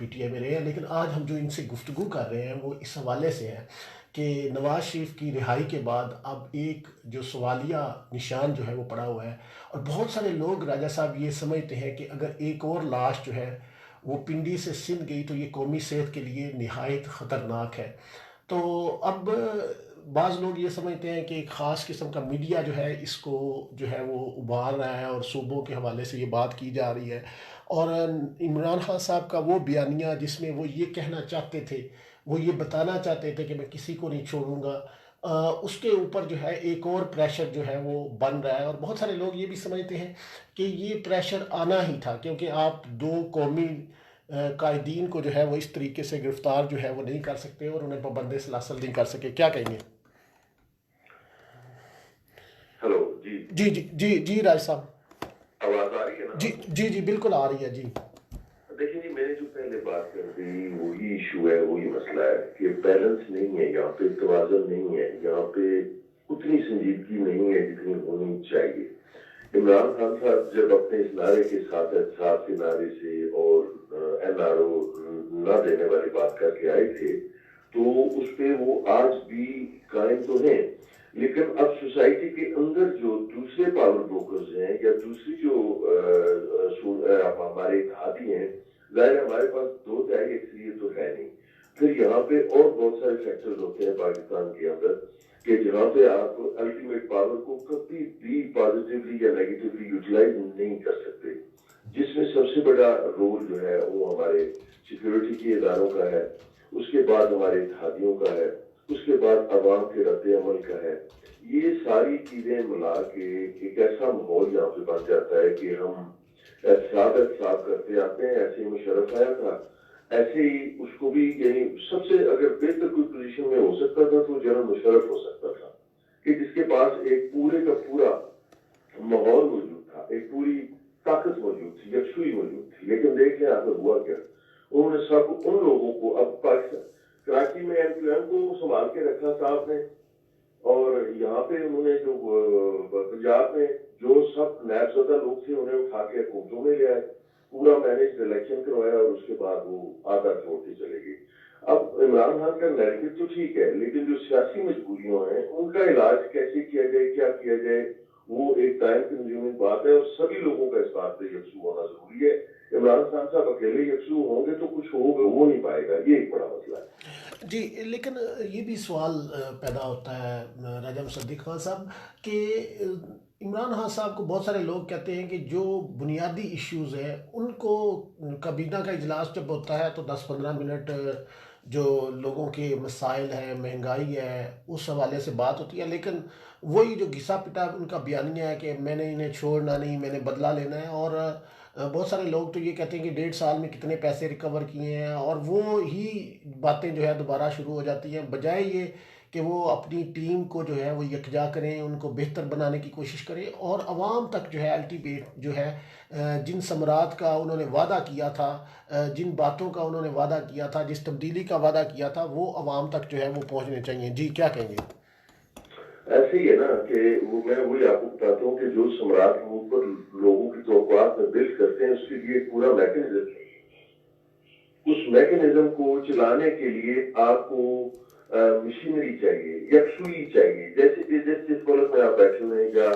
P T I میں رہے ہیں، لیکن آج ہم جو ان سے گفتگو کر رہے ہیں وہ اس حوالے سے ہے کہ نواز شریف کی رہائی کے بعد اب ایک جو سوالیہ نشان جو ہے وہ پڑا ہوا ہے، اور بہت سارے لوگ راجہ صاحب یہ سمجھتے ہیں کہ اگر ایک اور لاش جو ہے وہ پنڈی سے سندھ گئی تو یہ قومی صحت کے لیے نہایت خطرناک ہے۔ تو اب بعض لوگ یہ سمجھتے ہیں کہ ایک خاص قسم کا میڈیا جو ہے اس کو جو ہے وہ ابھار رہا ہے، اور صوبوں کے حوالے سے یہ بات کی جا رہی ہے، اور عمران خان صاحب کا وہ بیانیہ جس میں وہ یہ کہنا چاہتے تھے، وہ یہ بتانا چاہتے تھے کہ میں کسی کو نہیں چھوڑوں گا، اس کے اوپر جو ہے ایک اور پریشر جو ہے وہ بن رہا ہے۔ اور بہت سارے لوگ یہ بھی سمجھتے ہیں کہ یہ پریشر آنا ہی تھا، کیونکہ آپ دو قومی قائدین کو جو ہے وہ اس طریقے سے گرفتار جو ہے وہ نہیں کر سکتے، اور انہیں پابند سلاسل نہیں کر سکے۔ کیا کہیں گے؟ ہلو جی جی جی جی جی راج صاحب، آواز آ رہی ہے نا جی آپ کو؟ جی جی بالکل آ رہی ہے جی۔ دیکھیں جی، میں نے جو پہلے بات کر دی وہی ایشو ہے، وہی مسئلہ ہے کہ بیلنس نہیں ہے یہاں پہ، توازن نہیں ہے یہاں پہ، اتنی سنجیدگی نہیں ہے جتنی ہونی چاہیے۔ عمران خان صاحب جب اپنے اس نعرے کے ساتھ کے نعرے سے اور این آر او نہ دینے والی بات کر کے آئے تھے تو اس پہ وہ آج بھی قائم تو ہیں، لیکن اب سوسائٹی کے اندر جو دوسرے پاور بروکرز ہیں یا دوسری جو ہمارے اتحادی ہیں، ظاہر ہمارے پاس دو تہائی اکثریت تو ہے نہیں، پھر یہاں پہ اور بہت سارے فیکٹرز ہوتے ہیں پاکستان کے اندر کہ جہاں پہ آپ الٹیمیٹ پاور کو کبھی بھی پازیٹیولی یا نیگیٹیولی یوٹیلائز نہیں کر سکتے، جس میں سب سے بڑا رول جو ہے وہ ہمارے سیکیورٹی کے اداروں کا ہے، اس کے بعد ہمارے اتحادیوں کا ہے، اس کے بعد عوام کے رد عمل کا ہے۔ یہ ساری چیزیں ملا کے ایک ایسا ماحول یہاں پہ بن جاتا ہے کہ ہم احتساب کرتے آتے ہیں۔ ایسے ہی مشرف آیا تھا، ایسے ہی اس کو بھی، یعنی سب سے اگر بہتر کوئی پوزیشن میں ہو سکتا تھا تو جنرل مشرف ہو سکتا تھا، کہ جس کے پاس ایک پورے کا پورا ماحول موجود تھا، ایک پوری طاقت موجود تھی، یکسوئی موجود تھی۔ لیکن دیکھ لیں آخر ہوا کیا، انہوں نے سب ان لوگوں کو، اب پاکستان کراچی میں ایم کیو ایم کو سنبھال کے رکھا صاحب نے، اور یہاں پہ انہوں نے جو پنجاب میں جو سب نیب زدہ لوگ تھے انہیں اٹھا کے حکومتوں میں لے آئے، پورا مینج الیکشن کروایا، اور اس کے بعد وہ آدھا چھوڑ کے چلے گئے۔ اب عمران خان کا نیریٹو تو ٹھیک ہے، لیکن جو سیاسی مجبوریاں ہیں ان کا علاج کیسے کیا جائے، کیا کیا جائے، وہ ایک ٹائم کنزیومنگ بات ہے، اور سبھی لوگوں کا اس بات پہ یکسو ہونا ضروری ہے۔ عمران خان صاحب اکیلے یکسو ہوں گے تو کچھ ہوگا ہو نہیں پائے گا، یہ ایک بڑا مسئلہ ہے۔ جی لیکن یہ بھی سوال پیدا ہوتا ہے راجہ مصدق خان صاحب کہ عمران خان صاحب کو بہت سارے لوگ کہتے ہیں کہ جو بنیادی ایشوز ہیں ان کو، کابینہ کا اجلاس جب ہوتا ہے تو 10-15 منٹ جو لوگوں کے مسائل ہیں، مہنگائی ہے، اس حوالے سے بات ہوتی ہے، لیکن وہی جو گھسا پٹا ان کا بیانیہ ہے کہ میں نے انہیں چھوڑنا نہیں، میں نے بدلہ لینا ہے، اور بہت سارے لوگ تو یہ کہتے ہیں کہ 1.5 سال میں کتنے پیسے ریکور کیے ہیں، اور وہ ہی باتیں جو ہے دوبارہ شروع ہو جاتی ہیں، بجائے یہ کہ وہ اپنی ٹیم کو جو ہے وہ یکجا کریں، ان کو بہتر بنانے کی کوشش کریں، اور عوام تک جو ہے الٹیمیٹ جو ہے جن ثمرات کا انہوں نے وعدہ کیا تھا، جن باتوں کا انہوں نے وعدہ کیا تھا، جس تبدیلی کا وعدہ کیا تھا، وہ عوام تک جو ہے وہ پہنچنے چاہیے۔ جی کیا کہیں گے؟ ایسے ہی ہے نا کہ میں وہی آپ کو بتاتا ہوں کہ جو ثمرات کے اوپر لوگوں کی توقعات میں بلڈ کرتے ہیں اس کے لیے ایک پورا میکنزم ہے، اس میکنزم کو چلانے کے لیے آپ کو مشینری چاہیے، یکسوئی چاہیے، جیسے جس ملک میں آپ بیٹھے ہوئے ہیں یا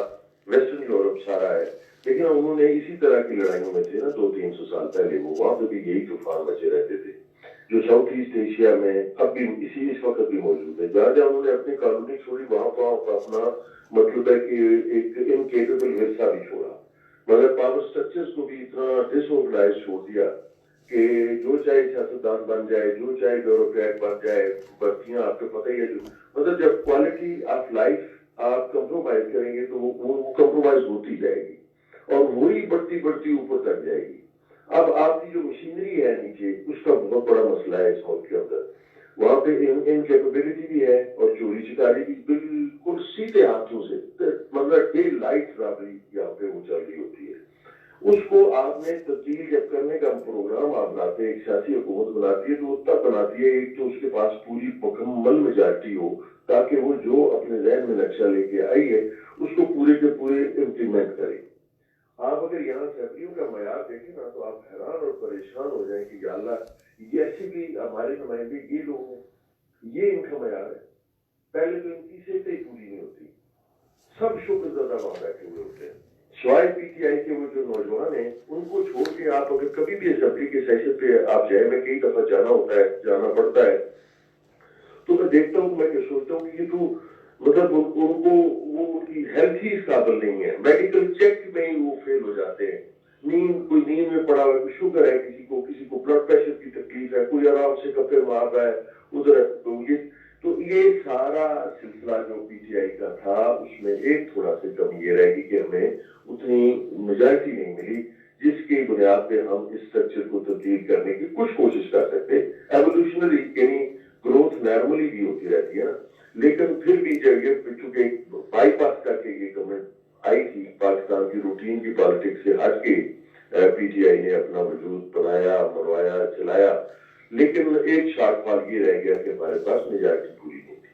ویسٹرن یورپ سارا ہے، لیکن انہوں نے اسی طرح کی لڑائیوں میں تھے نا 200-300 سال پہلے، وہ وہاں پہ بھی یہی طوفان مچے رہتے تھے جو ساؤتھ ایسٹ ایشیا میں اب بھی اس وقت بھی موجود ہے۔ جہاں جہاں انہوں نے اپنی کالونی چھوڑی وہاں پر اپنا مطلب ہے کہ ایک انکیپیبل ورثہ بھی چھوڑا، مگر پاور سٹرکچرز کو بھی اتنا ڈس آرگنائز چھوڑ دیا کہ جو چاہے سیاستدان بن جائے، جو چاہے بیوروکریٹ بن جائے، بستیاں آپ کو پتہ ہی ہے، جو مطلب جب کوالٹی آف لائف آپ کمپرومائز کریں گے تو وہ کمپرومائز ہوتی جائے گی، اور وہی بڑھتی بڑھتی اوپر تک جائے گی۔ اب آپ کی جو مشینری ہے نیچے، اس کا بہت بڑا مسئلہ ہے اس ملک کے اندر، وہاں پہ انکیپیبلٹی بھی ہے اور چوری چکاری بھی بالکل سیدھے ہاتھوں سے، مطلب ڈے لائٹ رابری یہاں پہ وہ چل رہی ہوتی ہے۔ اس کو آپ نے تبدیل جب کرنے کا پروگرام آپ بناتے ہیں، ایک سیاسی حکومت بناتی ہے تو وہ تب بناتی ہے ایک تو اس کے پاس پوری مکمل میجارٹی ہو، تاکہ وہ جو اپنے ذہن میں نقشہ لے کے آئی ہے اس کو پورے کے پورے امپلیمنٹ کرے۔ آپ اگر یہاں سیکریوں کا معیار دیکھیں نا تو آپ حیران اور پریشان ہو جائیں کہ یا اللہ ایسے بھی ہمارے نمائندے یہ لوگ ہیں, یہ ان کا معیار ہے. پہلے تو ان کی صحتیں ہی پوری نہیں ہوتی, سب شکر زدہ وہاں بیٹھے ہوئے ہوتے ہیں. سوائے پی ٹی آئی کے وہ جو نوجوان ہیں ان کو چھوڑ کے آپ اگر کبھی بھی اسمبلی کے سیشن پہ آپ جائیں, میں کئی دفعہ جانا پڑتا ہے, تو میں دیکھتا ہوں, میں یہ سوچتا ہوں کہ یہ تو مطلب ان کو وہ ان کی ہیلتھ ہی اس قابل نہیں ہے, میڈیکل چیک میں ہی وہ فیل ہو جاتے ہیں. کوئی نیند میں پڑا ہوا ہے, کوئی شوگر ہے کسی کو بلڈ پریشر کی تکلیف ہے, کوئی آرام سے کپڑے مار رہا ہے ادھر. تو یہ سارا سلسلہ جو پی ٹی آئی کا تھا اس میں ایک تھوڑا سی کمی یہ رہ گی کہ ہمیں اتنی میجارٹی نہیں ملی جس کی بنیاد پہ ہم اس اسٹرکچر کو تبدیل کرنے کی کچھ کوشش کر سکتے. ایوولوشنری یعنی گروتھ نارملی بھی ہوتی رہتی ہے نا, لیکن پھر بھی جب یہ چونکہ بائی پاس کر کے یہ گورنمنٹ آئی تھی, پاکستان کی روٹین کی پالیٹکس سے ہٹ کے پی ٹی آئی نے اپنا وجود بنایا, منوایا, چلایا, لیکن ایک شارٹ فال یہ رہ گیا کہ ہمارے پاس میجارٹی پوری نہیں تھی.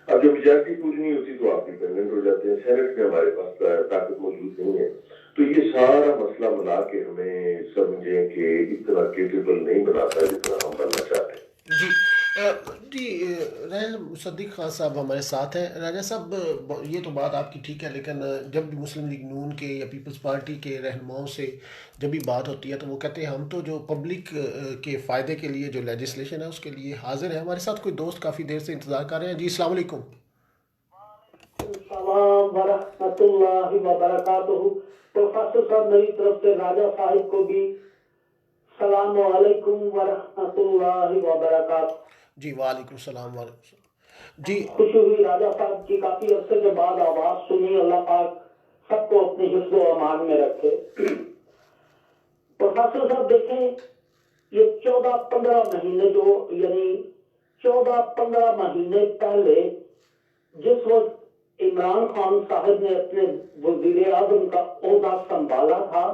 اب جب میجارٹی پوری نہیں ہوتی تو آپ ڈیپینڈنٹ ہو جاتے ہیں, سینٹ میں ہمارے پاس طاقت موجود نہیں ہے. تو یہ سارا مسئلہ ملا کے ہمیں سمجھیں کہ اتنا کیپیبل نہیں بناتا جتنا ہم بننا چاہتے ہیں. جی جی راجہ صدیق خان صاحب ہمارے ساتھ ہیں. راجہ صاحب یہ تو بات آپ کی ٹھیک ہے, لیکن جب بھی مسلم لیگ نون کے یا پیپلز پارٹی کے رہنماؤں سے جب بھی بات ہوتی ہے تو وہ کہتے ہیں ہم تو جو پبلک کے فائدے کے لیے جو لیجسلیشن ہے اس کے لیے حاضر ہیں. ہمارے ساتھ کوئی دوست کافی دیر سے انتظار کر رہے ہیں. جی السلام علیکم. السلام ورحمۃ اللہ وبرکاتہ. پروفیسر صاحب میری طرف سے راجہ صاحب کو بھی السلام علیکم ورحمۃ اللہ وبرکاتہ. جی وعلیکم السلام وعلیکم السلام. جی خوشی ہوئی راجہ صاحب کی کافی عرصے کے بعد آواز سنی. اللہ پاک سب کو اپنی حفظ و امان میں رکھے. پروفیسر صاحب دیکھیں, یہ 14-15 مہینے جو یعنی 14-15 مہینے پہلے جس وقت عمران خان صاحب نے اپنے وزیر اعظم کا عہدہ سنبھالا تھا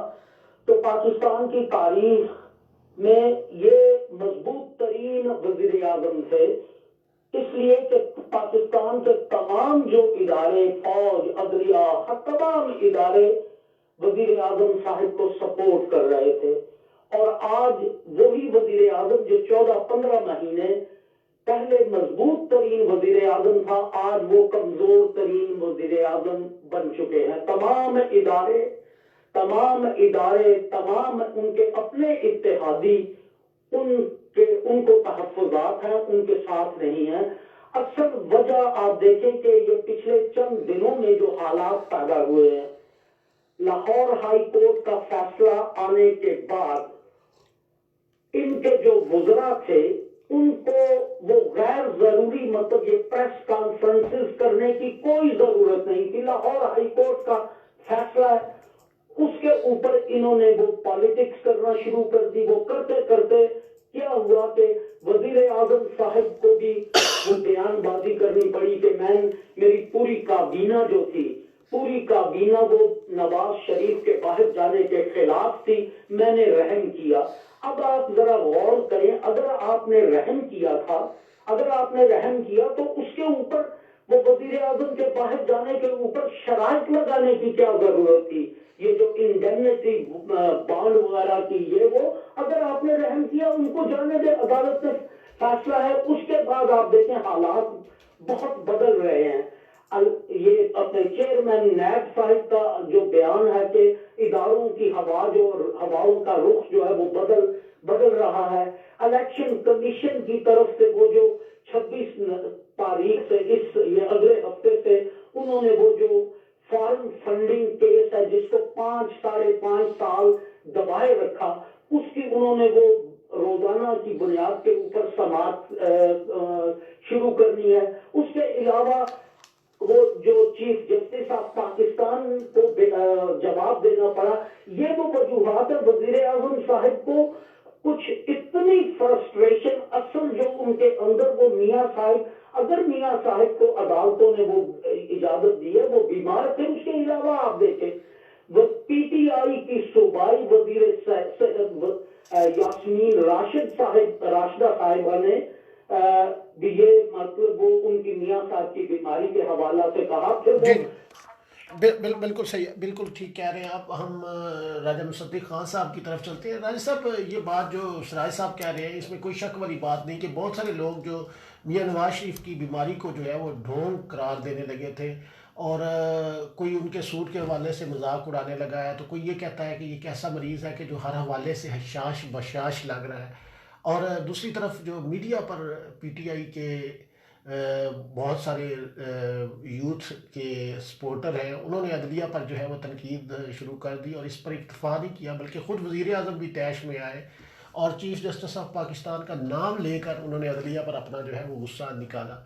تو پاکستان کی تاریخ میں یہ مضبوط ترین وزیر اعظم تھے, اس لیے کہ پاکستان کے تمام جو ادارے, فوج, عدلیہ, تمام ادارے وزیر اعظم صاحب کو سپورٹ کر رہے تھے. اور آج وہی وزیر اعظم جو 14-15 مہینے پہلے مضبوط ترین وزیر اعظم تھا, آج وہ کمزور ترین وزیر اعظم بن چکے ہیں. تمام ادارے تمام ان کے اپنے اتحادی ان کو تحفظات ہیں, ان کے ساتھ نہیں ہیں. اکثر وجہ آپ دیکھیں کہ یہ پچھلے چند دنوں میں جو حالات پیدا ہوئے ہیں, لاہور ہائی کورٹ کا فیصلہ آنے کے بعد ان کے جو وزراء تھے ان کو وہ غیر ضروری مطلب یہ پریس کانفرنسز کرنے کی کوئی ضرورت نہیں تھی. لاہور ہائی کورٹ کا فیصلہ ہے, اس کے اوپر انہوں نے وہ پالیٹکس کرنا شروع کر دی. وہ کرتے کرتے کیا ہوا کہ وزیر اعظم صاحب کو بھی وہ بیان بازی کرنی پڑی کہ میری پوری کابینہ جو تھی, پوری کابینہ وہ نواز شریف کے باہر جانے کے خلاف تھی, میں نے رحم کیا. اب آپ ذرا غور کریں, اگر آپ نے رحم کیا تو اس کے اوپر وہ وزیر اعظم کے باہر جانے کے اوپر شرائط لگانے کی کیا ضرورت تھی؟ یہ جو انڈیمنیٹی بانڈ وغیرہ کی یہ وہ اگر آپ نے رحم کیا ان کو جانے دے, عدالت میں فیصلہ ہے. اس کے بعد آپ دیکھیں حالات بہت بدل رہے ہیں. یہ اپنے چیئرمین نیب صاحب کا جو بیان ہے کہ اداروں کی ہواؤں کا رخ جو ہے وہ بدل رہا ہے. الیکشن کمیشن کی طرف سے وہ جو 26 تاریخ سے یہ اگلے ہفتے سے انہوں نے وہ جو فارن فنڈنگ کیس ہے جس کو 5-5.5 سال دبائے رکھا, اس کی انہوں نے وہ روزانہ کی بنیاد کے اوپر سماعت شروع کرنی ہے. اس کے علاوہ وہ جو چیف جسٹس آف پاکستان کو جواب دینا پڑا, یہ وہ وجوہات ہے. وزیر اعظم صاحب کو کچھ اتنی فرسٹریشن اصل جو ان کے اندر وہ اگر میاں صاحب کو عدالتوں نے وہ اجازت دی ہے, وہ بیمار تھے. اس کے علاوہ آپ دیکھیں وہ پی ٹی آئی کی صوبائی وزیر یاسمین راشدہ صاحبہ نے بھی یہ مطلب وہ ان کی میاں صاحب کی بیماری کے حوالہ سے کہا. پھر جی بالکل صحیح، بالکل ٹھیک کہہ رہے ہیں آپ. ہم راجہ مصدق خان صاحب کی طرف چلتے ہیں. راجہ صاحب، یہ بات جو سراج صاحب کہہ رہے ہیں اس میں کوئی شک والی بات نہیں کہ بہت سارے لوگ جو میاں نواز شریف کی بیماری کو جو ہے وہ ڈھونگ قرار دینے لگے تھے، اور کوئی ان کے سوٹ کے حوالے سے مذاق اڑانے لگا ہے، تو کوئی یہ کہتا ہے کہ یہ کیسا مریض ہے کہ جو ہر حوالے سے حشاش بشاش لگ رہا ہے. اور دوسری طرف جو media per P T I کے بہت سارے یوتھ کے سپورٹر ہیں، انہوں نے عدلیہ پر جو ہے وہ تنقید شروع کر دی، اور اس پر اکتفا نہیں کیا بلکہ خود وزیر اعظم بھی طیش میں آئے اور چیف جسٹس آف پاکستان کا نام لے کر انہوں نے عدلیہ پر اپنا جو ہے وہ غصہ نکالا.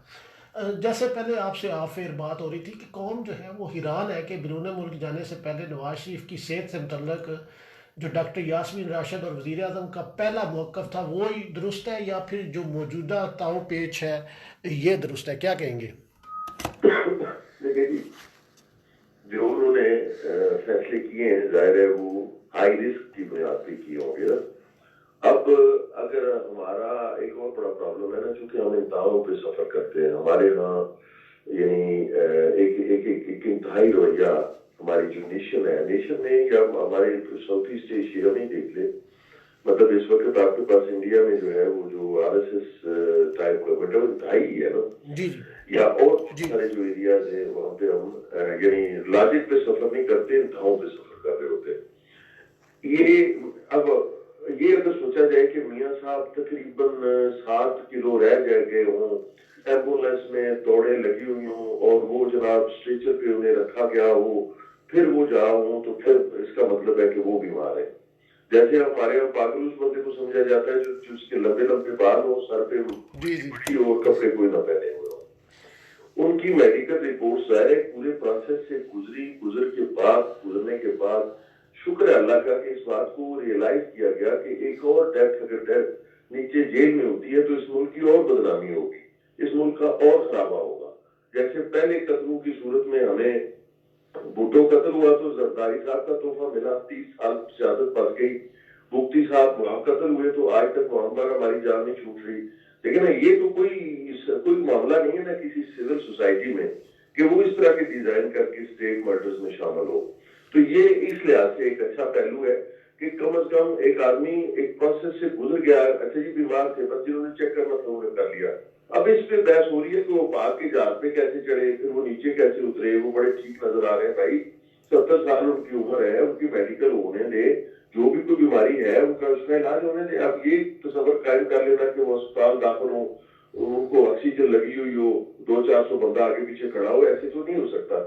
جیسے پہلے آپ سے آفیر بات ہو رہی تھی کہ قوم جو ہے وہ حیران ہے کہ بیرون ملک جانے سے پہلے نواز شریف کی صحت سے متعلق جو ڈاکٹر یاسمین راشد اور وزیر اعظم کا پہلا موقف تھا وہی درست ہے، یا پھر جو موجودہ تاؤ پیچ ہے یہ درست ہے؟ کیا کہیں گے؟ دیکھیں جی، جو انہوں نے فیصلے کیے ہیں ظاہر ہے وہ ہائی رسک کی بنیاد پہ کیے ہوں گے. اب اگر ہمارا ایک اور بڑا پرابلم ہے نا، چونکہ ہم انتہاؤں پہ سفر کرتے ہیں، ہمارے ہاں یعنی ایک انتہائی رویہ ہماری جو نیشن میں یا ہمارے ساؤتھ ایسٹ ایشیا میں دیکھ لیں، مطلب اس وقت آپ کے پاس انڈیا میں جو ہے وہ جو R S S type government ہے وہ انتہائی ہے نا، جی جی یا اور جی سارے جو ایریاز ہیں وہاں پہ ہم یعنی لاجک پہ سفر نہیں کرتے، انتہاؤں پہ سفر کر رہے ہوتے ہیں. یہ اگر سوچا جائے کہ میاں صاحب تقریباً 7 کلو رہ گئے ہوں، ایمبولینس میں دوڑیں لگی ہوئی ہوں، اور وہ جناب اسٹریچر پہ انہیں رکھا گیا ہو، پھر وہ جا ہوں، تو پھر اس کا مطلب ہے کہ وہ بیمار ہے. جیسے ہمارے یہاں پاگل اس بندے کو سمجھا جاتا ہے جو اس کے لمبے لمبے بال ہو، سر پہ جی جی اٹھی ہو اور کپڑے کوئی نہ پہنے ہوئے ہو. ان کی میڈیکل رپورٹ ظاہر ہے پورے پروسیس سے گزرنے کے بعد شکر ہے اللہ کا کہ اس بات کو ریئلائز کیا گیا کہ ایک اور اگر ڈیتھ نیچے جیل میں ہوتی ہے تو اس ملک کی اور بدنامی ہوگی، اس ملک کا اور خرابہ ہوگا. جیسے پہلے قتلوں کی صورت میں ہمیں بھٹو قتل ہوا تو زرداری صاحب کا تحفہ ملا، 30 سال سیاست بچ گئی. مفتی صاحب وہاں قتل ہوئے تو آج تک محمد ہماری جان نہیں چھوٹ رہی. لیکن یہ تو کوئی معاملہ نہیں ہے نا کسی سول سوسائٹی میں کہ وہ اس طرح کے ڈیزائن کر کے اسٹیٹ مرڈرز میں شامل ہو. تو یہ اس لحاظ سے ایک اچھا پہلو ہے کہ کم از کم ایک آدمی ایک پروسیس سے گزر گیا. اچھا جی بیمار تھے، بس جنہوں نے چیک کرنا تھا انہوں نے کر لیا. اب اس پہ بحث ہو رہی ہے کہ وہ باغ کے جہاز پہ کیسے چڑھے، پھر وہ نیچے کیسے اترے، وہ بڑے ٹھیک نظر آ رہے ہیں. بھائی 70 سال ان کی عمر ہے، ان کی میڈیکل ہونے دے، جو بھی کوئی بیماری ہے ان کا اس کا علاج ہونے دے. اب یہ تصور قائم کر لینا کہ وہ اسپتال داخل ہو، ان کو آکسیجن لگی ہوئی ہو، 200-400 بندہ آگے پیچھے کھڑا ہو، ایسے تو نہیں ہو سکتا.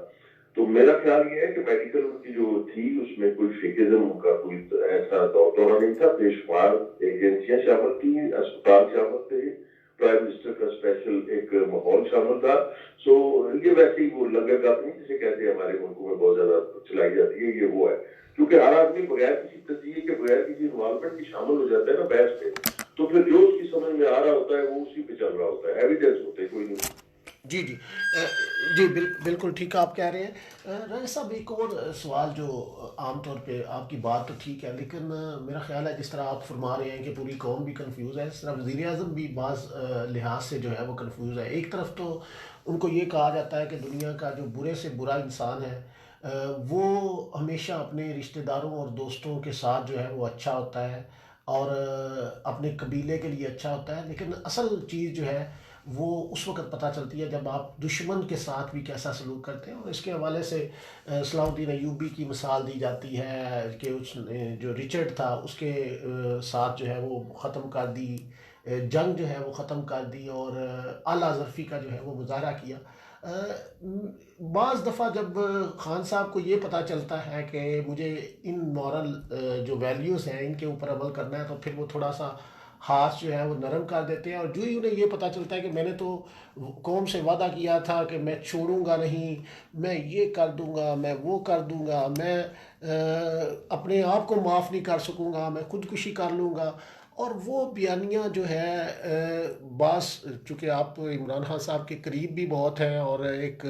تو میرا خیال یہ ہے کہ میڈیکل ان کی جو تھی اس میں کوئی فیکزم کا کوئی ایسا دورہ نہیں تھا. بے شمار ایجنسیاں شامل تھیں، اسپتال شامل تھے، پرائم منسٹر کا اسپیشل ایک ماحول شامل تھا. سو یہ ویسے ہی وہ لنگر گپ نہیں جسے کہتے ہیں ہمارے ملکوں میں بہت زیادہ چلائی جاتی ہے، یہ وہ ہے. کیونکہ ہر آدمی بغیر کسی تجزیے کے، بغیر کسی انوالومنٹ کی شامل ہو جاتا ہے نا بحث پہ، تو پھر جو اس کی سمجھ میں آ رہا ہوتا ہے وہ اسی پہ چل رہا ہوتا ہے، ایویڈنس ہوتے کوئی نہیں. جی جی جی بالکل ٹھیک آپ کہہ رہے ہیں. راجہ صاحب، ایک اور سوال جو عام طور پہ آپ کی بات تو ٹھیک ہے، لیکن میرا خیال ہے جس طرح آپ فرما رہے ہیں کہ پوری قوم بھی کنفیوز ہے، اس طرح وزیر اعظم بھی بعض لحاظ سے جو ہے وہ کنفیوز ہے. ایک طرف تو ان کو یہ کہا جاتا ہے کہ دنیا کا جو برے سے برا انسان ہے وہ ہمیشہ اپنے رشتہ داروں اور دوستوں کے ساتھ جو ہے وہ اچھا ہوتا ہے، اور اپنے قبیلے کے لیے اچھا ہوتا ہے. لیکن اصل چیز جو ہے وہ اس وقت پتہ چلتی ہے جب آپ دشمن کے ساتھ بھی کیسا سلوک کرتے ہیں. اور اس کے حوالے سے صلاح الدین ایوبی کی مثال دی جاتی ہے کہ اس نے جو رچرڈ تھا اس کے ساتھ جو ہے وہ ختم کر دی، جنگ جو ہے وہ ختم کر دی، اور اعلیٰ ظرفی کا جو ہے وہ مظاہرہ کیا. بعض دفعہ جب خان صاحب کو یہ پتہ چلتا ہے کہ مجھے ان مورل جو ویلیوز ہیں ان کے اوپر عمل کرنا ہے، تو پھر وہ تھوڑا سا ہاتھ جو ہے وہ نرم کر دیتے ہیں. اور جو ہی انہیں یہ پتہ چلتا ہے کہ میں نے تو قوم سے وعدہ کیا تھا کہ میں چھوڑوں گا نہیں، میں یہ کر دوں گا، میں وہ کر دوں گا، میں اپنے آپ کو معاف نہیں کر سکوں گا، میں خودکشی کر لوں گا. اور وہ بیانیہ جو ہے بعض، چونکہ آپ عمران خان صاحب کے قریب بھی بہت ہیں اور ایک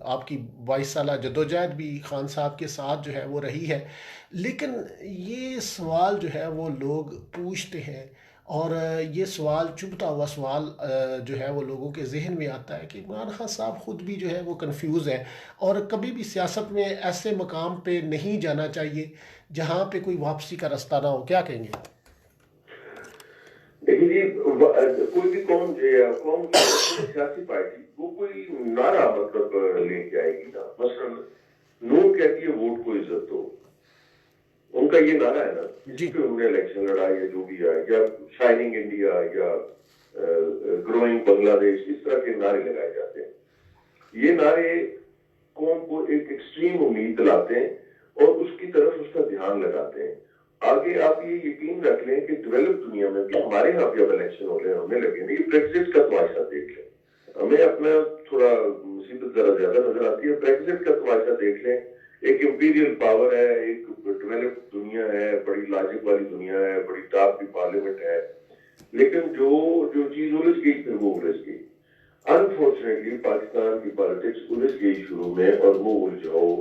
آپ کی 22 سالہ جدوجہد بھی خان صاحب کے ساتھ جو ہے وہ رہی ہے، لیکن یہ سوال جو ہے وہ لوگ پوچھتے ہیں اور یہ سوال چبھتا ہوا سوال جو ہے وہ لوگوں کے ذہن میں آتا ہے کہ عمران خان صاحب خود بھی جو ہے وہ کنفیوز ہے، اور کبھی بھی سیاست میں ایسے مقام پہ نہیں جانا چاہیے جہاں پہ کوئی واپسی کا رستہ نہ ہو. کیا کہیں گے؟ لیکن جی کوئی بھی قوم جو ہے قوم کی سیاسی پارٹی وہ کوئی نعرہ مطلب لے کے آئے گی نا. مثلا نو کہتی ہے ووٹ کو عزت دو، ان کا یہ نعرہ ہے نا جس پہ انہوں نے الیکشن لڑا یا جو بھی ہے، یا شائننگ انڈیا یا گروئنگ بنگلہ دیش، اس طرح کے نعرے لگائے جاتے ہیں. یہ نعرے قوم کو ایک ایکسٹریم امید دلاتے ہیں اور اس کی طرف اس کا دھیان لگاتے ہیں. آگے آپ یہ یقین رکھ لیں کہ ڈیولپ دنیا میں بھی ہمارے یہاں بھی اب الیکشن ہونے لگے ہیں. یہ بریگزٹ کا تماشا دیکھ لیں. ہمیں اپنا تھوڑا مصیبت ذرا زیادہ نظر آتی ہے. بریگزٹ کا تماشا دیکھ لیں. ایک امپیریل پاور ہے، ایک ڈیولپ دنیا ہے، بڑی لاجک والی دنیا ہے، بڑی ٹاپ کی پارلیمنٹ ہے، لیکن جو چیز الجھ گئی پھر وہ الجھ گئی. انفارچونیٹلی پاکستان کی پالیٹکس الجھ گئی شروع میں، اور وہ الجھاؤ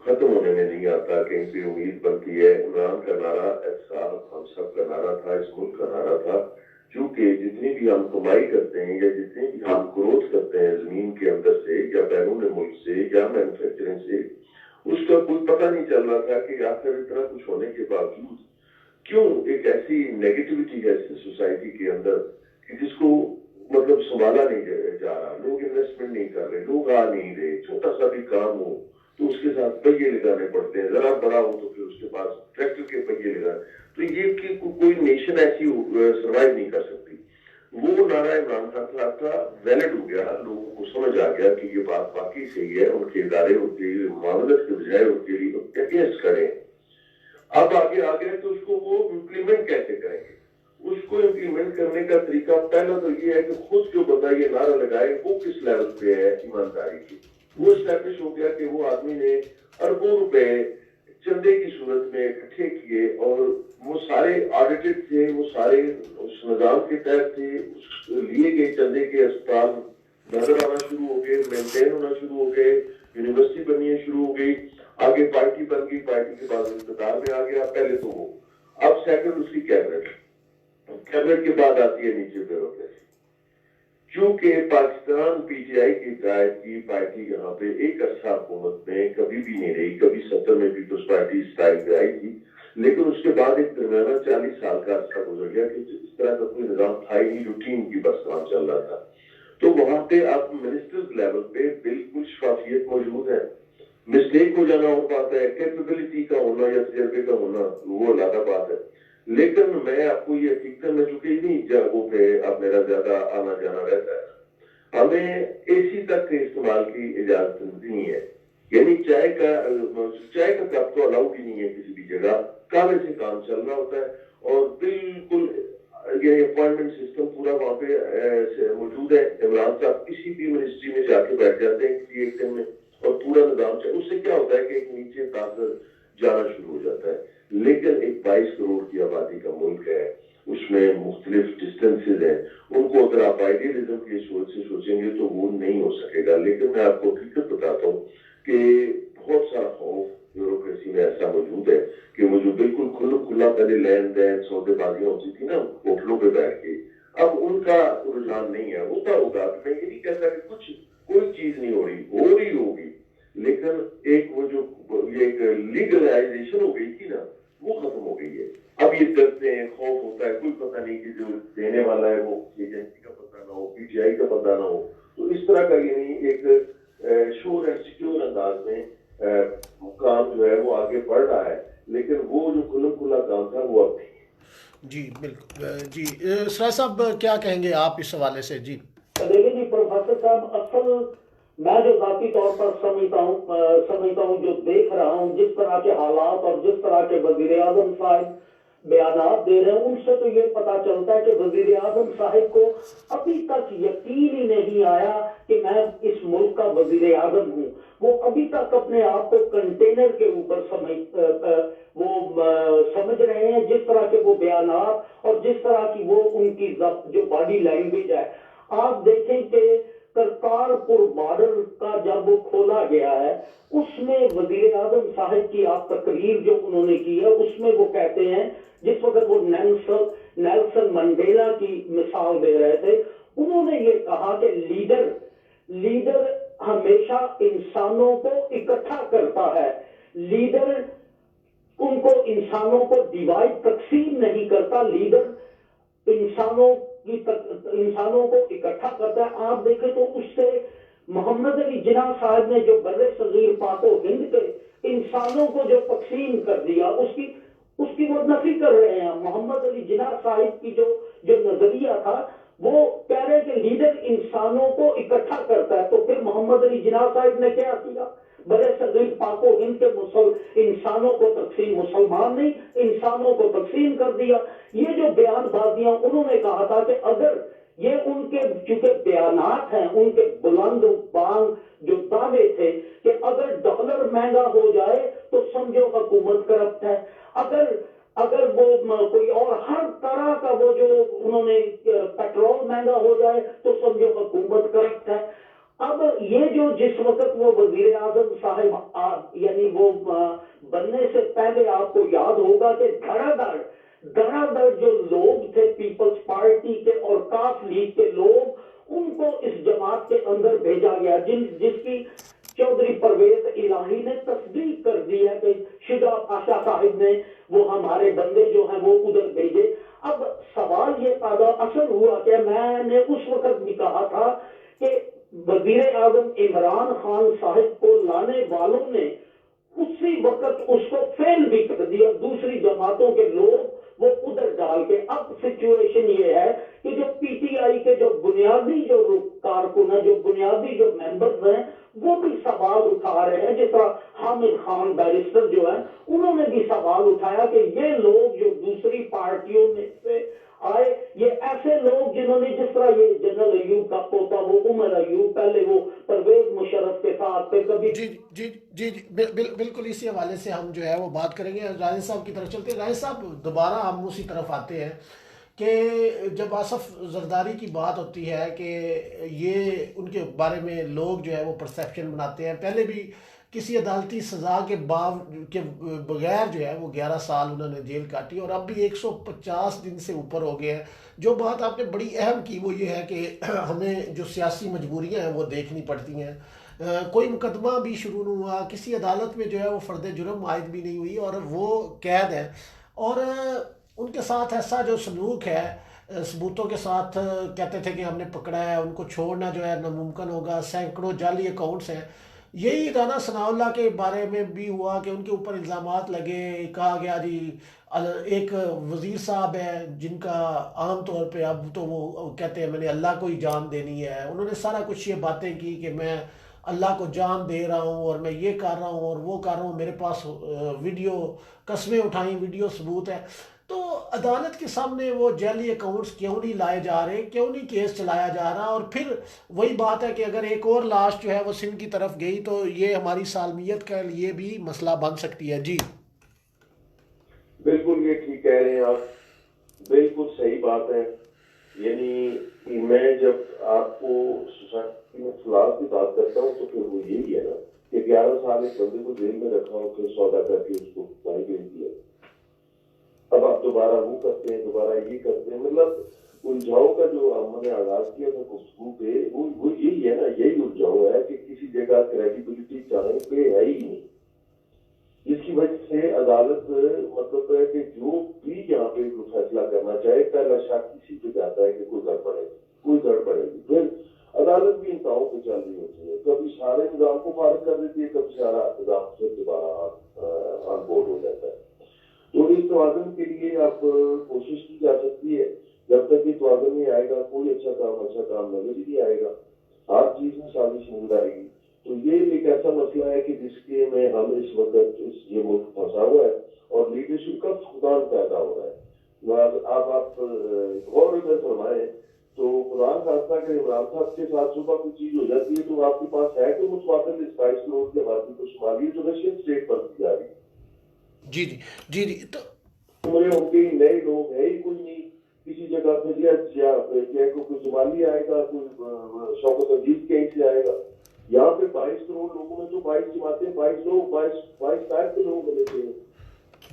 ختم ہونے میں نہیں آتا. کہیں پہ امید بنتی ہے. عمران کا نعرہ احساس ہم سب کا نعرہ تھا، اس ملک کا نعرہ تھا. کیونکہ جتنی بھی ہم کمائی کرتے ہیں یا جتنی بھی ہم گروتھ کرتے ہیں زمین کے اندر سے یا بیرون ملک سے یا مینوفیکچرنگ سے، اس کا کوئی پتہ نہیں چل رہا تھا کہ آخر اتنا کچھ ہونے کے باوجود کیوں ایک ایسی نیگیٹیوٹی ہے سوسائٹی کے اندر کہ جس کو مطلب سنبھالا نہیں جا رہا. لوگ انویسٹمنٹ نہیں کر رہے، لوگ آ نہیں رہے. چھوٹا سا بھی کام ہو تو اس کے ساتھ پہیے لگانے پڑتے ہیں، ذرا بڑا ہو تو پھر اس کے پاس ٹریکٹر کے پہیے لگانے. تو یہ کہ کوئی نیشن ایسی سروائیو نہیں کر سکتی. وہ نعرہ عمران خان صاحب کا ویلڈ ہو گیا. لوگوں کو سمجھ آ گیا کہ یہ بات واقعی صحیح ہے. ان کے ادارے ان کی معاملت کے بجائے ان کے لیے اگینسٹ کریں. اب آگے آ گئے تو اس کو وہ امپلیمنٹ کیسے کریں گے؟ اس کو امپلیمنٹ کرنے کا طریقہ پہلا تو یہ ہے کہ خود جو بندہ یہ نعرہ لگائے وہ کس لیول پہ ہے ایمانداری کی. وہ اسٹیبلش ہو گیا کہ وہ آدمی نے اربوں روپے چندے کی صورت میں اکٹھے کیے اور وہ سارے آڈیٹڈ تھے، وہ سارے اس نظام کے تحت تھے. لیے گئے چندے کے اسپتال نظر آنا شروع ہو گئے، مینٹین ہونا شروع ہو گئے، یونیورسٹی بننی شروع ہو گئی. آگے پارٹی بن گئی، پارٹی کے بعد اقتدار میں آ گیا. پہلے تو وہ، اب سیکنڈ اس کی کیبنٹ کے بعد آتی ہے نیچے بیوروکریسی. کیونکہ پاکستان پی ٹی آئی کی ہدایت کی پارٹی یہاں پہ ایک عرصہ حکومت میں کبھی بھی نہیں رہی. کبھی 70 میں پیپلز پارٹی اسٹائل پہ آئی تھی، لیکن اس کے بعد ایک درمیانہ 40 سال کا عرصہ گزر گیا کہ اس طرح کا کوئی نظام تھا ہی نہیں. روٹین کی بس کام چل رہا تھا. تو وہاں پہ اب منسٹرز لیول پہ بالکل شفافیت موجود ہے. مسٹیک ہو جانا اور بات ہے، کیپیبلٹی کا ہونا یا تجربے کا ہونا وہ علیحدہ بات ہے. لیکن میں آپ کو یہ حقیقت میں چونکہ انہیں جگہوں پہ اب میرا زیادہ آنا جانا رہتا ہے، ہمیں اے سی تک کے استعمال کی اجازت نہیں ہے. یعنی چائے کا کپ تو الاؤڈ ہی نہیں ہے کسی بھی جگہ. کعوے سے کام چل رہا ہوتا ہے اور بالکل یہ اپوائنٹمنٹ سسٹم پورا وہاں پہ موجود ہے. عمران صاحب کسی بھی منسٹری میں جا کے بیٹھ جاتے ہیں کسی ایک دن میں اور پورا نظام چل. اس سے کیا ہوتا ہے کہ ایک نیچے تاثر جانا شروع ہو جاتا ہے. لیکن ایک 22 کروڑ کی آبادی کا ملک ہے، اس میں مختلف ڈسٹنسز ہیں. ان کو اگر آپ آئیڈیلزم کی سوچ سے سوچیں گے تو وہ نہیں ہو سکے گا. لیکن میں آپ کو حقیقت بتاتا ہوں کہ بہت سارا خوف بیوروکریسی میں ایسا موجود ہے کہ وہ جو بالکل کھلا پہلے لین دین سودے بازیاں ہوتی تھی نا ہوٹلوں پہ بیٹھ کے، اب ان کا رجحان نہیں ہے. ہوتا ہوگا، میں یہ نہیں کہتا کہ کوئی چیز نہیں ہو رہی ہوگی، لیکن ایک وہ جو یہ ایک لیگلائزیشن ہو گئی تھی نا وہ ختم ہو گئی ہے. اب یہ ڈرتے ہیں، خوف ہوتا ہے، کوئی پتہ نہیں کہ جو دینے والا ہے وہ ایجنسی کا پتہ نہ ہو، پی ٹی آئی کا پتہ نہ ہو. تو اس طرح کا یعنی ایک شور اینڈ سیکیور انداز میں کام جو ہے وہ آگے بڑھ رہا ہے. لیکن وہ جو کھلا کام تھا وہ اب نہیں. جی بالکل. جی سراج صاحب کیا کہیں گے آپ اس حوالے سے؟ جی دیکھیں جی پروفیسر صاحب، اصل میں جو ذاتی طور پر سمجھتا ہوں جو دیکھ رہا ہوں، جس طرح کے حالات اور جس طرح کے وزیر اعظم صاحب بیانات دے رہے ہیں، ان سے تو یہ پتا چلتا ہے کہ وزیر اعظم صاحب کو ابھی تک یقین ہی نہیں آیا کہ میں اس ملک کا وزیر اعظم ہوں. وہ ابھی تک اپنے آپ کو کنٹینر کے اوپر سمجھ رہے ہیں. جس طرح کے وہ بیانات اور جس طرح کی وہ ان کی جو باڈی لینگویج ہے، آپ دیکھیں کہ کرتارپور بارڈر کا جب وہ کھولا گیا ہے، اس میں وزیر اعظم صاحب کی آپ تقریر جو انہوں نے کی ہے، اس میں وہ کہتے ہیں جس وقت وہ نیلسن منڈیلا کی مثال دے رہے تھے. انہوں نے یہ کہا کہ لیڈر ہمیشہ انسانوں کو اکٹھا کرتا ہے. لیڈر ان کو انسانوں کو ڈیوائڈ تقسیم نہیں کرتا. لیڈر انسانوں کو اکٹھا کرتا ہے. آپ دیکھیں تو اس سے محمد علی جناح صاحب نے جو بر صغیر پاک و ہند کے انسانوں کو جو تقسیم کر دیا اس کی وہ نفی کر رہے ہیں. محمد علی جناح صاحب کی جو نظریہ تھا وہ کہہ رہے کہ لیڈر انسانوں کو اکٹھا کرتا ہے. تو پھر محمد علی جناح صاحب نے کیا کیا؟ بر صغیر پاک و ہند کے انسانوں کو تقسیم، مسلمان نہیں انسانوں کو تقسیم کر دیا. یہ جو بیان بازیاں انہوں نے کہا تھا کہ اگر یہ ان کے چونکہ بیانات ہیں، ان کے بلند بانگ جو دعوے تھے کہ اگر ڈالر مہنگا ہو جائے تو سمجھو حکومت کرپٹ ہے، اگر وہ کوئی اور ہر طرح کا وہ جو انہوں نے پیٹرول مہنگا ہو جائے تو سمجھو حکومت کرپٹ ہے. اب یہ جو جس وقت وہ وزیر اعظم صاحب یعنی وہ بننے سے پہلے آپ کو یاد ہوگا کہ دھڑا دھڑ جو لوگ تھے پیپلز پارٹی کے اور کاف لیگ کے لوگ، ان کو اس جماعت کے اندر بھیجا گیا جس کی چودھری پرویز الہی نے تصدیق کر دی ہے کہ شجاع پاشا صاحب نے وہ ہمارے بندے جو ہیں وہ ادھر بھیجے. اب سوال یہ پیدا اصل ہوا کہ میں نے اس وقت بھی کہا تھا کہ وزیر اعظم عمران خان صاحب کو لانے والوں نے اسی وقت اس کو فیل بھی کر دیا، دوسری جماعتوں کے لوگ وہ ادھر ڈال کے. اب سچویشن یہ ہے کہ جو پی ٹی آئی کے جو بنیادی جو کارکن ہیں، جو بنیادی جو ممبرز ہیں، وہ بھی سوال اٹھا رہے ہیں. جس طرح حامد خان بیرسٹر جو ہیں انہوں نے بھی سوال اٹھایا کہ یہ لوگ جو دوسری پارٹیوں میں سے آئے، یہ ایسے لوگ جنہوں نے جس طرح یہ جنرل ایوب کا پوتا وہ عمر ایوب، پہلے وہ پرویز مشرف کے ساتھ پھر کبھی جی بالکل اسی حوالے سے ہم جو ہے وہ بات کریں گے. راجد صاحب کی طرف چلتے ہیں. راجد صاحب دوبارہ ہم اسی طرف آتے ہیں کہ جب آصف زرداری کی بات ہوتی ہے کہ یہ ان کے بارے میں لوگ جو ہے وہ پرسیپشن بناتے ہیں. پہلے بھی کسی عدالتی سزا کے بغیر جو ہے وہ 11 سال انہوں نے جیل کاٹی اور اب بھی 150 دن سے اوپر ہو گئے ہیں. جو بات آپ نے بڑی اہم کی وہ یہ ہے کہ ہمیں جو سیاسی مجبوریاں ہیں وہ دیکھنی پڑتی ہیں. کوئی مقدمہ بھی شروع نہیں ہوا، کسی عدالت میں جو ہے وہ فرد جرم عائد بھی نہیں ہوئی اور وہ قید ہیں. اور ان کے ساتھ ایسا جو سلوک ہے، ثبوتوں کے ساتھ کہتے تھے کہ ہم نے پکڑا ہے، ان کو چھوڑنا جو ہے ناممکن ہوگا. سینکڑوں جعلی اکاؤنٹس ہیں. یہی رانا ثناء اللہ کے بارے میں بھی ہوا کہ ان کے اوپر الزامات لگے. کہا گیا جی ایک وزیر صاحب ہیں جن کا عام طور پہ اب تو وہ کہتے ہیں میں نے اللہ کو ہی جان دینی ہے. انہوں نے سارا کچھ یہ باتیں کی کہ میں اللہ کو جان دے رہا ہوں اور میں یہ کر رہا ہوں اور وہ کر رہا ہوں. میرے پاس ویڈیو قسمیں اٹھائیں، ویڈیو ثبوت ہے. تو عدالت کے سامنے وہ جعلی اکاؤنٹس کیوں نہیں لائے جا رہے، کیوں نہیں کیس چلایا جا رہا؟ اور پھر وہی بات ہے کہ اگر ایک اور لاش جو ہے وہ سندھ کی طرف گئی تو یہ ہماری سالمیت کے لیے بھی مسئلہ بن سکتی ہے. جی بالکل یہ ٹھیک کہہ رہے ہیں آپ، بالکل صحیح بات ہے. یعنی میں جب آپ کو سوسائٹی میں فلاح کی بات کرتا ہوں تو پھر وہ یہی ہے نا کہ 11 سال ایک بندے کو جیل میں رکھا ہو، پھر سودا کر کے اس کو بائی بھیج دیا. اب آپ دوبارہ وہ کرتے ہیں، دوبارہ یہ کرتے ہیں. مطلب الجھاؤ کا جو ہم نے آغاز کیا تھا گفتگو پہ وہ یہی ہے نا، یہی الجھاؤ ہے کہ کسی جگہ کریڈیبلٹی چاہیں پہ ہے ہی نہیں، جس کی وجہ سے عدالت مطلب ہے کہ جو بھی یہاں پہ کوئی فیصلہ کرنا چاہے پہلا شک اسی پہ جاتا ہے کہ کوئی گڑبڑے گی. پھر عدالت بھی انتہاؤں پہ چل رہی ہوتی ہے، کبھی سارے نظام کو فارغ کر دیتی ہے، کبھی سارا نظام سے دوبارہ آن بورڈ ہو جاتا ہے. تو اس توازن کے لیے اب کوشش کی جا سکتی ہے. جب تک یہ توازن نہیں آئے گا کوئی اچھا کام نظر ہی نہیں آئے گا، ہر چیز میں سازش نظر آئے گی. تو یہ ایک ایسا مسئلہ ہے کہ جس کے میں ہم اس وقت یہ ملک پھنسا ہوا ہے اور لیڈرشپ کا فقدان پیدا ہو رہا ہے. آپ غور اگر فرمائیں تو قرآن خاصہ کہ عمران صاحب کے ساتھ صبح کوئی چیز ہو جاتی ہے تو آپ کے پاس ہے کہ متواتر 22 کروڑ کی آبادی کو شمالی جو رشین اسٹیٹ پر کی جا رہی ہے. جی تو عمریں ہوں گی، نئے لوگ ہے ہی کوئی نہیں کسی جگہ پہ. کوئی شمالی آئے گا، کوئی شوکت عزیز کہیں سے آئے گا. یہاں پہ 22 کروڑ لوگوں میں تو 22 جماعتیں، 22 لوگ 22 ٹائپ کے لوگ بنے تھے.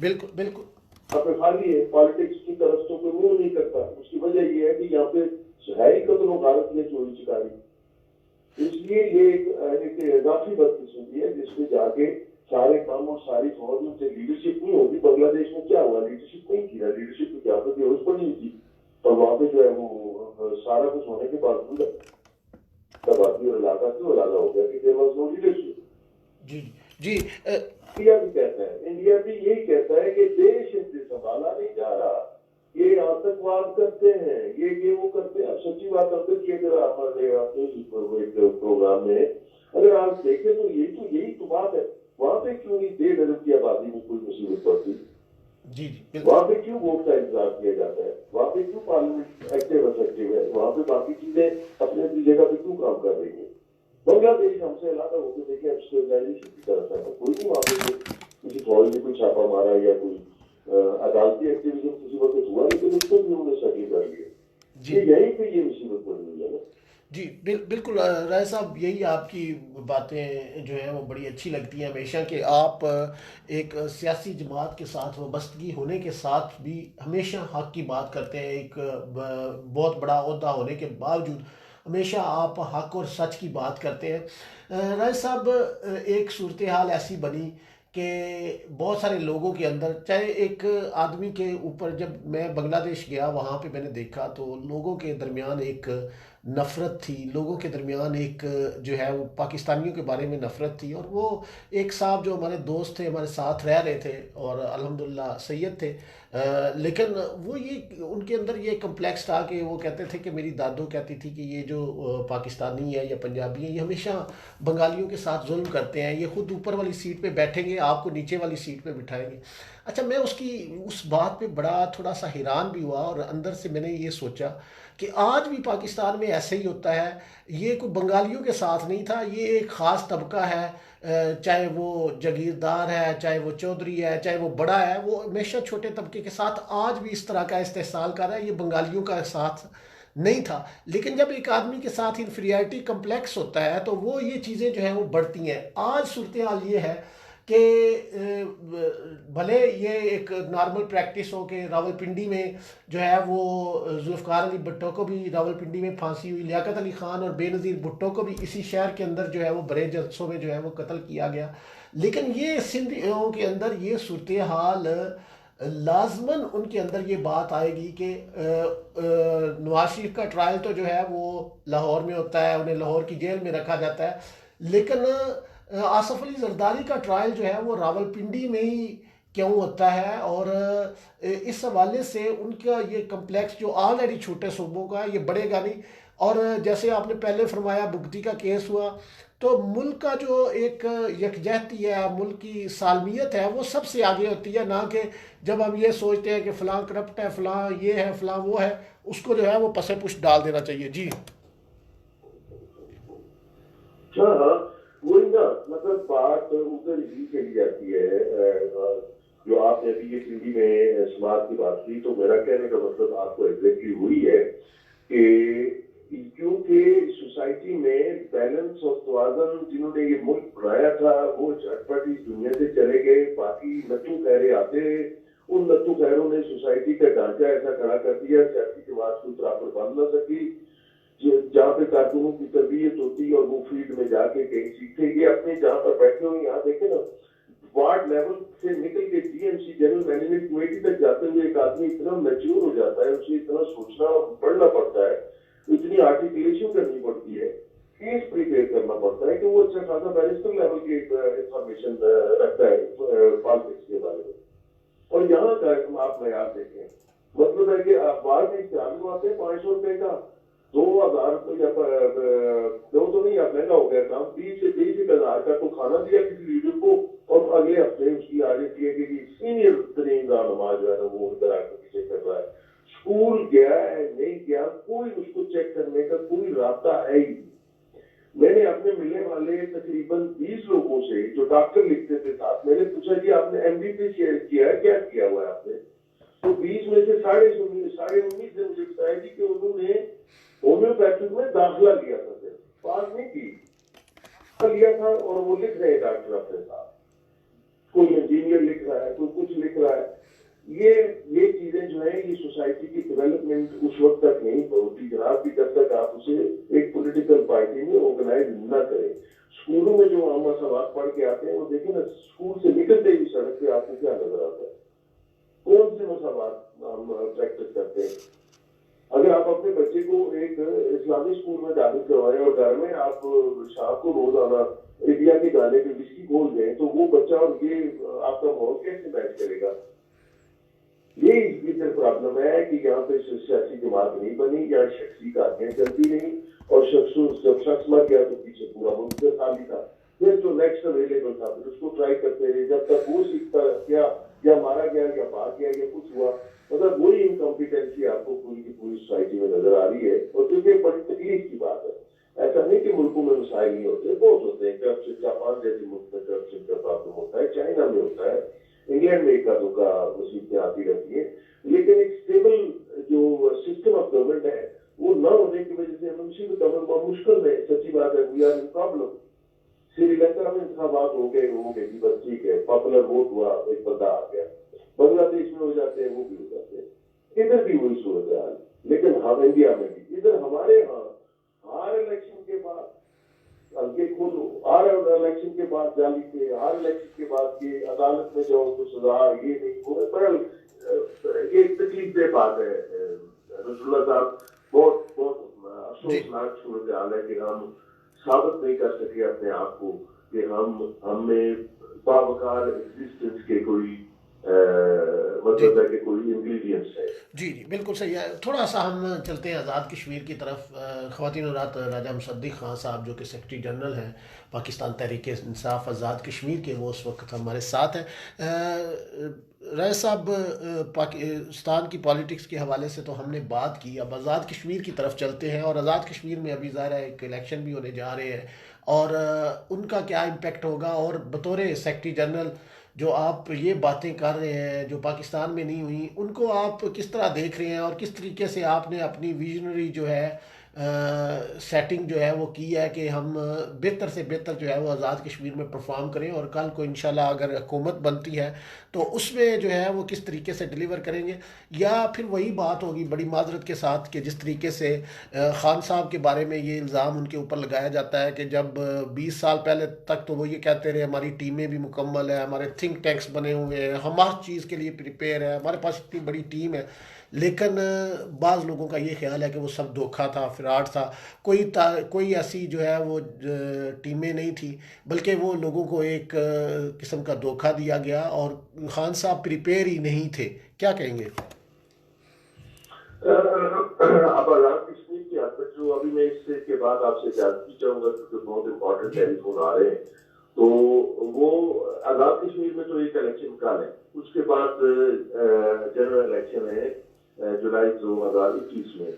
بالکل یہاں پہ خالی ہے، پالیٹکس کی طرف تو کوئی منہ نہیں کرتا. اس کی وجہ یہ ہے کہ یہاں پہ ہے ہی قتل و غارت نے چوری چکاری. اس لیے یہ ایک اضافی بدقسمتی ہے جس میں جا کے سارے کام اور ساری فوج میں سے لیڈرشپ نہیں ہوگی. بنگلہ دیش میں کیا ہوا؟ لیڈرشپ نہیں کی نا، لیڈرشپ تو کیا پہ ضرورت پڑی تھی، اور وہاں پہ جو ہے وہ سارا کچھ ہونے کے باوجود آبادی اور علاقہ کیوں علاقہ ہو گیا کہ دیر واز نو لیڈرشپ. جی جی انڈیا بھی کہتا ہے، انڈیا بھی یہی کہتا ہے کہ دیش ان سے سنبھالا نہیں جا رہا، یہ آتنکواد کرتے ہیں، یہ وہ کرتے ہیں. اب سچی بات کرتے کہ اگر اپنے پروگرام میں اگر آپ دیکھیں تو یہی تو بات ہے. وہاں پہ کیوں نہیں 1.5 ارب کی آبادی میں کوئی مصیبت پڑتی؟ جی جی وہاں پہ کیوں ووٹ کا انتظار کیا جاتا ہے؟ وہاں پہ کیوں پارلیمنٹ ایکٹیو افیکٹو ہے؟ وہاں پہ باقی چیزیں اپنی اپنی جگہ پہ کیوں کام کر رہی ہیں؟ بنگلہ دیش ہم سے علاقہ ہو کے دیکھیں اسٹیبلائزیشن کی طرف ہے، کوئی نہیں وہاں پہ کسی فوج نے کوئی چھاپا مارا یا کوئی عدالتی ایکٹیویزم کسی وقت ہوا، لیکن اس کو بھی انہوں نے سٹل کر لیا. جی یہیں پہ یہ مصیبت پڑی ہوئی ہے نا. جی بالکل رائے صاحب، یہی آپ کی باتیں جو ہیں وہ بڑی اچھی لگتی ہیں ہمیشہ، کہ آپ ایک سیاسی جماعت کے ساتھ وابستگی ہونے کے ساتھ بھی ہمیشہ حق کی بات کرتے ہیں. ایک بہت بڑا عہدہ ہونے کے باوجود ہمیشہ آپ حق اور سچ کی بات کرتے ہیں. رائے صاحب، ایک صورتحال ایسی بنی کہ بہت سارے لوگوں کے اندر، چاہے ایک آدمی کے اوپر، جب میں بنگلہ دیش گیا وہاں پہ میں نے دیکھا تو لوگوں کے درمیان ایک نفرت تھی، لوگوں کے درمیان ایک جو ہے وہ پاکستانیوں کے بارے میں نفرت تھی. اور وہ ایک صاحب جو ہمارے دوست تھے، ہمارے ساتھ رہ رہے تھے اور الحمدللہ سید تھے، لیکن وہ یہ ان کے اندر یہ کمپلیکس تھا کہ وہ کہتے تھے کہ میری دادو کہتی تھی کہ یہ جو پاکستانی ہے یا پنجابی ہیں یہ ہمیشہ بنگالیوں کے ساتھ ظلم کرتے ہیں، یہ خود اوپر والی سیٹ پہ بیٹھیں گے، آپ کو نیچے والی سیٹ پہ بٹھائیں گے. اچھا، میں اس بات پہ بڑا تھوڑا سا حیران بھی ہوا، اور اندر سے میں نے یہ سوچا کہ آج بھی پاکستان میں ایسے ہی ہوتا ہے. یہ کوئی بنگالیوں کے ساتھ نہیں تھا، یہ ایک خاص طبقہ ہے، چاہے وہ جاگیردار ہے، چاہے وہ چودھری ہے، چاہے وہ بڑا ہے، وہ ہمیشہ چھوٹے طبقے کے ساتھ آج بھی اس طرح کا استحصال کر رہا ہے. یہ بنگالیوں کا ساتھ نہیں تھا. لیکن جب ایک آدمی کے ساتھ انفیریٹی کمپلیکس ہوتا ہے تو وہ یہ چیزیں جو ہیں وہ بڑھتی ہیں. آج صورتحال یہ ہے کہ بھلے یہ ایک نارمل پریکٹس ہو کہ راولپنڈی میں جو ہے وہ ذوالفقار علی بھٹو کو بھی راولپنڈی میں پھانسی ہوئی، لیاقت علی خان اور بے نظیر بھٹو کو بھی اسی شہر کے اندر جو ہے وہ بڑے جلسوں میں جو ہے وہ قتل کیا گیا. لیکن یہ سندھیوں کے اندر یہ صورتحال لازماً ان کے اندر یہ بات آئے گی کہ نواز شریف کا ٹرائل تو جو ہے وہ لاہور میں ہوتا ہے، انہیں لاہور کی جیل میں رکھا جاتا ہے، لیکن آصف علی زرداری کا ٹرائل جو ہے وہ راولپنڈی میں ہی کیوں ہوتا ہے. اور اس حوالے سے ان کا یہ کمپلیکس جو آلریڈی چھوٹے صوبوں کا ہے یہ بڑھے گا نہیں. اور جیسے آپ نے پہلے فرمایا بگٹی کا کیس ہوا تو ملک کا جو ایک یکجہتی ہے، ملک کی سالمیت ہے، وہ سب سے آگے ہوتی ہے، نہ کہ جب ہم یہ سوچتے ہیں کہ فلاں کرپٹ ہے، فلاں یہ ہے، فلاں وہ ہے، اس کو جو ہے وہ پس پش ڈال دینا چاہیے. جی ہاں ہاں، وہی نا، مطلب بات ادھر ہی چلی جاتی ہے. جو آپ نے ابھی یہ پنڈی میں سماج کی بات کی تو میرا کہنے کا مطلب آپ کو ایگزیکٹلی وہی ہے کہ کیونکہ سوسائٹی میں بیلنس اور توازن جنہوں نے یہ ملک بنایا تھا وہ جھٹپٹ اس دنیا سے چلے گئے. باقی نتو خیرے آتے، ان نتو خیروں نے سوسائٹی کا ڈھانچہ ایسا کھڑا کر دیا سیاسی جماعت کو پراپر بن نہ سکی. جہاں پہ کارکنوں کی تربیت ہوتی اور وہ فیلڈ میں جا کے کہیں سیکھتے، یہ اپنے جہاں پر بیٹھے ہوئے یہاں دیکھیں نا، وارڈ لیول سے نکل کے T M C general management committee تک جاتے ہوئے ایک آدمی اتنا میچور ہو جاتا ہے، اسے اتنا سوچنا اور پڑھنا پڑتا ہے، اتنی آرٹیکولیشن کرنی پڑتی ہے، کیس پریپیئر کرنا پڑتا ہے کہ وہ اچھا خاصا بیرسٹر لیول کی انفارمیشن رکھتا ہے پالیٹکس کے بارے میں. اور یہاں کا آپ معیار دیکھیں، مطلب ہے کہ اخبار میں اشتہار آتے ہیں 500 روپے کا، 2000 روپے دو تو نہیں، اب مہنگا ہو گیا کام، 20 سے 23,000 کا تو کھانا دیا کسی لیڈر کو، اور اگلے ہفتے اس کی آگے کی ہے کہ سینئر ترین رہنما جو ہے نا وہ ادھر آ کے پیچھے کر رہا ہے. اسکول گیا ہے نہیں گیا، کوئی اس کو چیک کرنے کا کوئی رابطہ ہے ہی. میں نے اپنے ملنے والے تقریباً 20 لوگوں سے جو ڈاکٹر لکھتے تھے ساتھ، میں نے پوچھا جی آپ نے ایم ڈی پی شیئر کیا ہے، کیا کیا ہوا ہے آپ نے؟ تو 20 میں سے 19.5 نے مجھے بتایا جی کہ انہوں نے ہومیوپیتھک میں داخلہ لیا تھا، صرف پاس نہیں کی، لیا تھا. اور وہ لکھ رہے ہیں ڈاکٹر اپنے ساتھ، کوئی انجینئر لکھ رہا ہے، کوئی کچھ لکھ رہا ہے. یہ چیزیں جو ہیں یہ سوسائٹی کی ڈیولپمنٹ اس وقت تک نہیں ہوتی جناب کہ جب تک آپ اسے ایک پولیٹیکل پارٹی میں آرگنائز نہ کریں. اسکولوں میں جو ہم مساوات پڑھ کے آتے ہیں وہ دیکھیں نا اسکول سے نکلتے ہی سڑک پہ آپ کو کیا نظر آتا ہے؟ کون سے مساوات ہم پریکٹس کرتے ہیں؟ اگر آپ اپنے بچے کو ایک اسلامی اسکول میں داخل کروائیں اور گھر میں آپ شام کو روزانہ انڈیا کے گانے پہ وسکی کھول دیں تو وہ بچہ اور یہ آپ کا ماحول کیسے میچ کرے گا؟ یہ پرابلم ہے کہ یہاں پہ سیاسی جماعت نہیں بنی یا شخصی کاریاں چلتی نہیں اور جب شخص مر گیا تو پیچھے پورا ملک خالی تھا. پھر جو نیکسٹ اویلیبل تھا پھر اس کو ٹرائی کرتے رہے جب تک وہ سیکھتا گیا یا مارا گیا یا بھاگ گیا یا کچھ ہوا. مطلب وہی انکمپیٹنسی آپ کو پوری کی پوری سوسائٹی میں نظر آ رہی ہے اور کیونکہ بڑی تکلیف کی بات ہے. ایسا نہیں کہ ملکوں میں مسائل نہیں ہوتے, بہت ہوتے ہیں. ٹرپ سے جاپان جیسے ملک میں ٹرپ سے کا پرابلم ہوتا ہے, چائنا میں ہوتا ہے, انگلینڈ میں ایک کا دھوکا مصیبتیں آتی رہتی ہیں. لیکن ایک اسٹیبل جو سسٹم آف گورنمنٹ ہے وہ نہ ہونے کی وجہ سے ہمیں مصیبت مشکل ہے. سچی بات ہے, we are in problem. Sri Lanka میں انتخابات ہو گئے جی بس ٹھیک ہے, پاپولر ووٹ ہوا, ایک بندہ آ گیا. بنگلہ دیش میں ہو جاتے ہیں, وہ بھی ہو جاتے ہیں, ادھر بھی وہی صورت حال. لیکن ہم انڈیا میں بھی ادھر ہمارے ہاں ہر الیکشن کے بعد یہ کھولو, ہر الیکشن کے بعد جالی تھے, ہر الیکشن کے بعد یہ عدالت میں جاؤ تو سزا یہ نہیں وہ بڑا یہ تکلیف دہ بات ہے. رسول اللہ صاحب بہت بہت افسوسناک صورتحال ہے کہ ہم ثابت نہیں کر سکے اپنے آپ کو کہ ہم میں باوقار ایگزسٹنس کے کوئی مطلب ہے کہ کوئی انگریڈینٹس ہے. جی جی بالکل صحیح ہے. تھوڑا سا ہم چلتے ہیں آزاد کشمیر کی طرف. خواتین حضرات, راجہ مصدق خان صاحب جو کہ سیکرٹری جنرل ہیں پاکستان تحریک انصاف آزاد کشمیر کے, وہ اس وقت ہمارے ساتھ ہیں. راجہ صاحب, پاکستان کی پالیٹکس کے حوالے سے تو ہم نے بات کی, اب آزاد کشمیر کی طرف چلتے ہیں. اور آزاد کشمیر میں ابھی ظاہر ہے ایک الیکشن بھی ہونے جا رہے ہیں, اور ان کا کیا امپیکٹ ہوگا, اور بطور سیکرٹری جنرل جو آپ یہ باتیں کر رہے ہیں جو پاکستان میں نہیں ہوئی, ان کو آپ کس طرح دیکھ رہے ہیں, اور کس طریقے سے آپ نے اپنی ویژنری جو ہے سیٹنگ جو ہے وہ کی ہے کہ ہم بہتر سے بہتر جو ہے وہ آزاد کشمیر میں پرفارم کریں, اور کل کو انشاءاللہ اگر حکومت بنتی ہے تو اس میں جو ہے وہ کس طریقے سے ڈیلیور کریں گے؟ یا پھر وہی بات ہوگی بڑی معذرت کے ساتھ کہ جس طریقے سے خان صاحب کے بارے میں یہ الزام ان کے اوپر لگایا جاتا ہے کہ جب 20 سال پہلے تک تو وہ یہ کہتے رہے ہماری ٹیمیں بھی مکمل ہیں, ہمارے تھنک ٹینکس بنے ہوئے ہیں, ہم ہر چیز کے لیے پریپیئر ہے, ہمارے پاس اتنی بڑی ٹیم ہے, لیکن بعض لوگوں کا یہ خیال ہے کہ وہ سب دھوکہ تھا, فراڈ تھا, کوئی ایسی جو ہے وہ ٹیمیں نہیں تھی, بلکہ وہ لوگوں کو ایک قسم کا دھوکہ دیا گیا اور خان صاحب پریپیئر ہی نہیں تھے. کیا کہیں گے؟ اب آزاد کشمیر کی حد تک جو ابھی میں اس کے بعد آپ سے اجازت چاہوں گا کیونکہ بہت امپورٹنٹ ٹیلی فون آ رہے ہیں, تو وہ آزاد کشمیر میں تو ایک الیکشن کل ہے, اس کے بعد جنرل الیکشن ہے جولائی 2021 میں.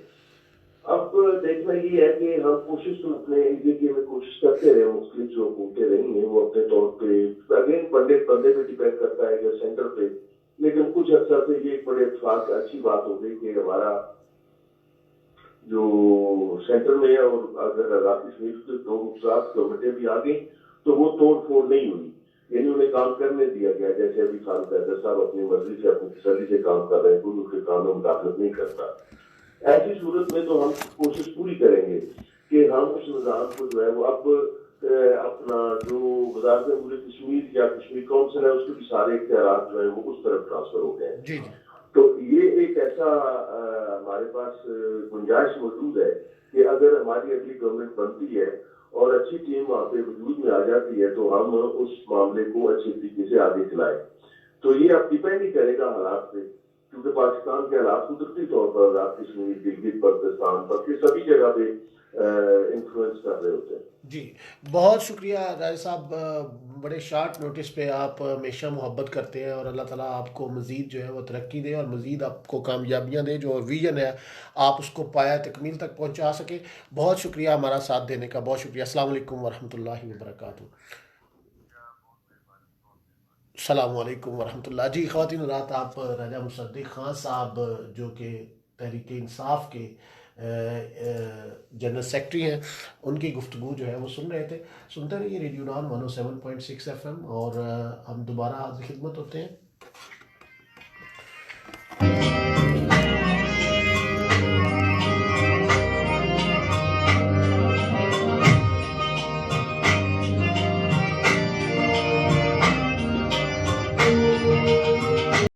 اب دیکھنا یہ ہے کہ ہم کوشش تو اپنے انڈیا میں کوشش کرتے رہے, مختلف جو حکومتیں رہی ہیں وہ اپنے طور پہ اگین بندے پہ ڈیپینڈ کرتا ہے کہ سینٹر پہ, لیکن کچھ عرصہ سے یہ ایک بڑے اتفاق اچھی بات ہو گئی کہ ہمارا جو سینٹر میں ہے, اور اگر آزاد کشمیر کے 2 گورنمنٹیں بھی آ گئیں تو وہ توڑ پھوڑ نہیں ہوئی, یعنی انہیں کام کرنے دیا گیا. جیسے ابھی فاروق حیدر صاحب اپنی مرضی سے اپنی تسلی سے کام کر رہے ہیں, کوئی ان کے کام میں مداخلت نہیں کرتا. ایسی صورت میں تو ہم کوشش پوری کریں گے کہ ہم اس نظام کو جو ہے وہ اب اپنا جو وزارت امور کشمیر یا کشمیر کونسل ہے اس کے بھی سارے اختیارات جو ہیں وہ اس طرف ٹرانسفر ہو گئے ہیں. جی جی تو یہ ایک ایسا ہمارے پاس گنجائش موجود ہے کہ اگر ہماری اگلی گورنمنٹ بنتی ہے اور اچھی ٹیم وہاں پہ وجود میں آ جاتی ہے تو ہم اس معاملے کو اچھی طریقے سے آگے چلائیں. تو یہ اب ڈیپینڈ ہی کرے گا حالات پہ, کیونکہ پاکستان کے حالات قدرتی طور پر آزاد کشمیر, گلگت بلتستان بلکہ سبھی جگہ پہ انفلوئنس کر رہے ہوتے ہیں. جی بہت شکریہ راجہ صاحب, بڑے شارٹ نوٹس پہ آپ ہمیشہ محبت کرتے ہیں, اور اللہ تعالیٰ آپ کو مزید جو ہے وہ ترقی دے اور مزید آپ کو کامیابیاں دے, جو ویژن ہے آپ اس کو پایا تکمیل تک پہنچا سکیں. بہت شکریہ ہمارا ساتھ دینے کا, بہت شکریہ. السلام علیکم ورحمۃ اللہ وبرکاتہ. السلام علیکم ورحمۃ اللہ. جی خواتین حضرات, آپ راجہ مصدق خان صاحب جو کہ تحریک انصاف کے جنرل سیکرٹری ہیں, ان کی گفتگو جو ہے وہ سن رہے تھے. سنتے رہیے ریڈیو ڈان 107.6 FM, اور ہم دوبارہ حاضر خدمت ہوتے ہیں.